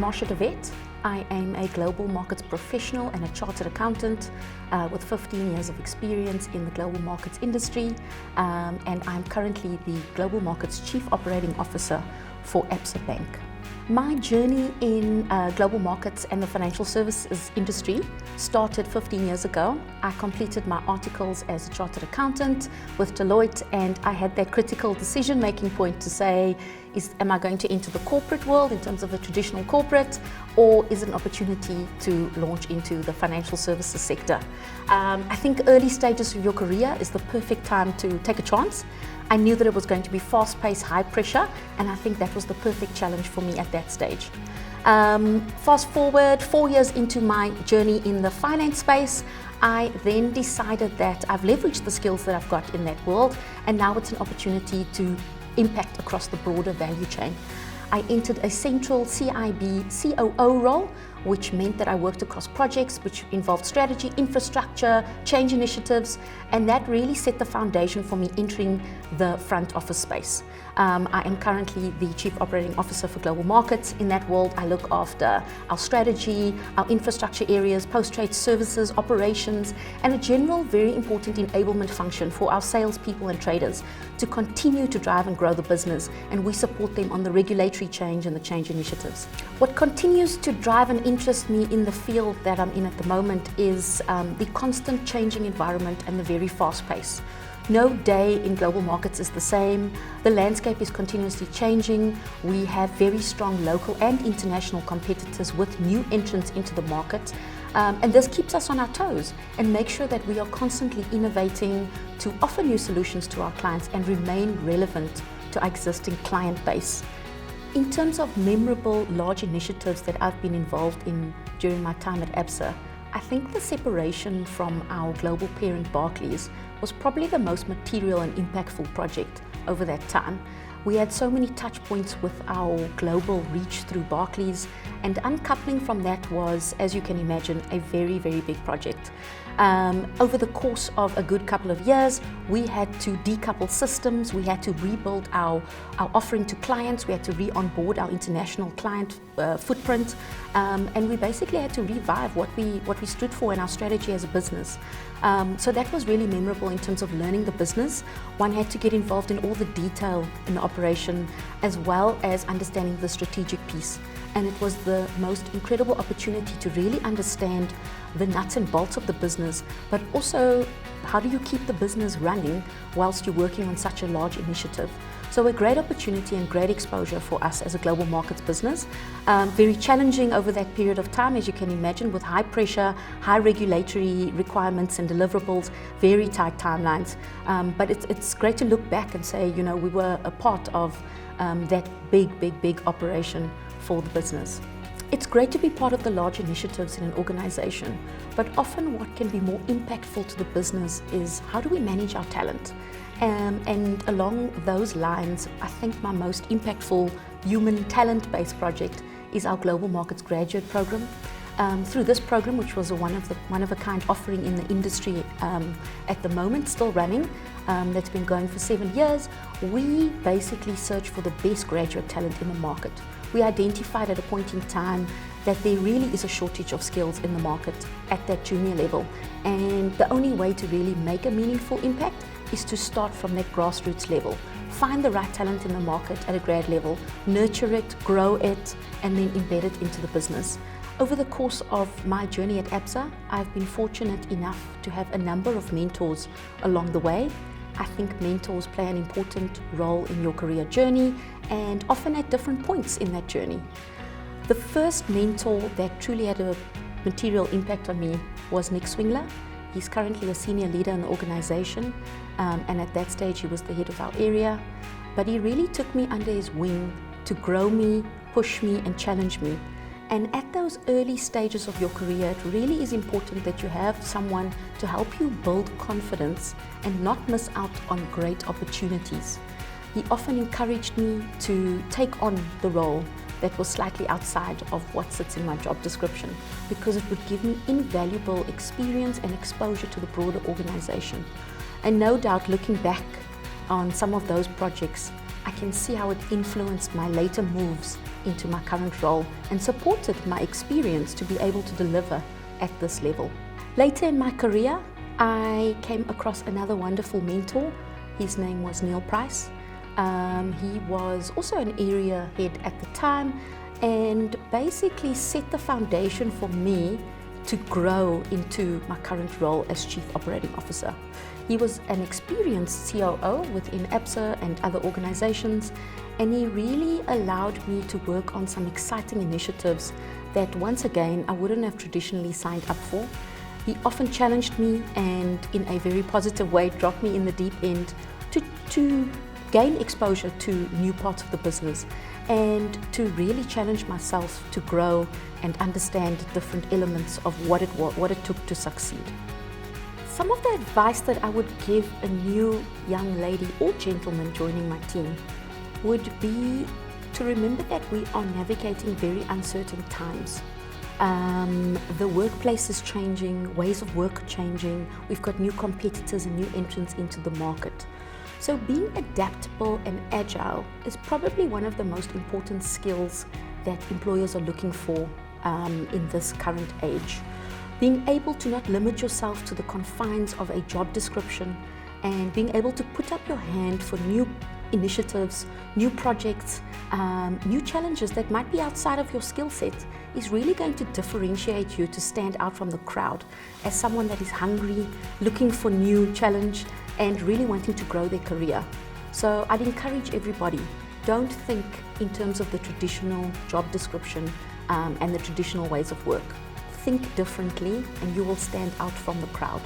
Marsha. I am a global markets professional and a chartered accountant with 15 years of experience in the global markets industry, and I'm currently the Global Markets Chief Operating Officer for Absa Bank. My journey in global markets and the financial services industry started 15 years ago. I completed my articles as a chartered accountant with Deloitte, and I had that critical decision-making point to say, am I going to enter the corporate world in terms of a traditional corporate, or is it an opportunity to launch into the financial services sector? I think early stages of your career is the perfect time to take a chance. I knew that it was going to be fast-paced, high pressure, and I think that was the perfect challenge for me at that stage. Fast forward 4 years into my journey in the finance space, I then decided that I've leveraged the skills that I've got in that world, and now it's an opportunity to impact across the broader value chain. I entered a central CIB COO role, which meant that I worked across projects which involved strategy, infrastructure, change initiatives, and that really set the foundation for me entering the front office space. I am currently the Chief Operating Officer for Global Markets. In that world, I look after our strategy, our infrastructure areas, post-trade services, operations, and a general very important enablement function for our salespeople and traders to continue to drive and grow the business, and we support them on the regulatory change and the change initiatives. What continues to drive and interest me in the field that I'm in at the moment is the constant changing environment and the very fast pace. No day in global markets is the same. The landscape is continuously changing. We have very strong local and international competitors with new entrants into the market. And this keeps us on our toes and makes sure that we are constantly innovating to offer new solutions to our clients and remain relevant to our existing client base. In terms of memorable large initiatives that I've been involved in during my time at Absa, I think the separation from our global parent Barclays was probably the most material and impactful project over that time. We had so many touch points with our global reach through Barclays, and uncoupling from that was, as you can imagine, a very, very big project. Over the course of a good couple of years, we had to decouple systems, we had to rebuild our offering to clients, we had to re-onboard our international client footprint, and we basically had to revive what we stood for in our strategy as a business. So that was really memorable in terms of learning the business. One had to get involved in all the detail in the operation, as well as understanding the strategic piece. And it was the most incredible opportunity to really understand the nuts and bolts of the business, but also how do you keep the business running whilst you're working on such a large initiative. So a great opportunity and great exposure for us as a global markets business. Very challenging over that period of time, as you can imagine, with high pressure, high regulatory requirements and deliverables, very tight timelines. But it's great to look back and say, we were a part of that big operation for the business. It's great to be part of the large initiatives in an organization, but often what can be more impactful to the business is how do we manage our talent? And along those lines, I think my most impactful human talent-based project is our Global Markets Graduate Program. Through this program, which was a one-of-a-kind offering in the industry at the moment, still running, that's been going for 7 years, we basically search for the best graduate talent in the market. We identified at a point in time that there really is a shortage of skills in the market at that junior level. And the only way to really make a meaningful impact is to start from that grassroots level. Find the right talent in the market at a grad level, nurture it, grow it, and then embed it into the business. Over the course of my journey at Absa, I've been fortunate enough to have a number of mentors along the way. I think mentors play an important role in your career journey and often at different points in that journey. The first mentor that truly had a material impact on me was Nick Swingler. He's currently a senior leader in the organization, and at that stage he was the head of our area. But he really took me under his wing to grow me, push me, and challenge me. And at those early stages of your career, it really is important that you have someone to help you build confidence and not miss out on great opportunities. He often encouraged me to take on the role that was slightly outside of what sits in my job description, because it would give me invaluable experience and exposure to the broader organization. And no doubt, looking back on some of those projects, I can see how it influenced my later moves into my current role and supported my experience to be able to deliver at this level. Later in my career, I came across another wonderful mentor. His name was Neil Price. He was also an area head at the time and basically set the foundation for me to grow into my current role as Chief Operating Officer. He was an experienced COO within Absa and other organizations, and he really allowed me to work on some exciting initiatives that once again I wouldn't have traditionally signed up for. He often challenged me and in a very positive way dropped me in the deep end to gain exposure to new parts of the business and to really challenge myself to grow and understand different elements of what it took to succeed. Some of the advice that I would give a new young lady or gentleman joining my team would be to remember that we are navigating very uncertain times. The workplace is changing, ways of work are changing, we've got new competitors and new entrants into the market. So being adaptable and agile is probably one of the most important skills that employers are looking for in this current age. Being able to not limit yourself to the confines of a job description and being able to put up your hand for new initiatives, new projects, new challenges that might be outside of your skill set is really going to differentiate you to stand out from the crowd as someone that is hungry, looking for new challenge and really wanting to grow their career. So I'd encourage everybody, don't think in terms of the traditional job description and the traditional ways of work. Think differently and you will stand out from the crowd.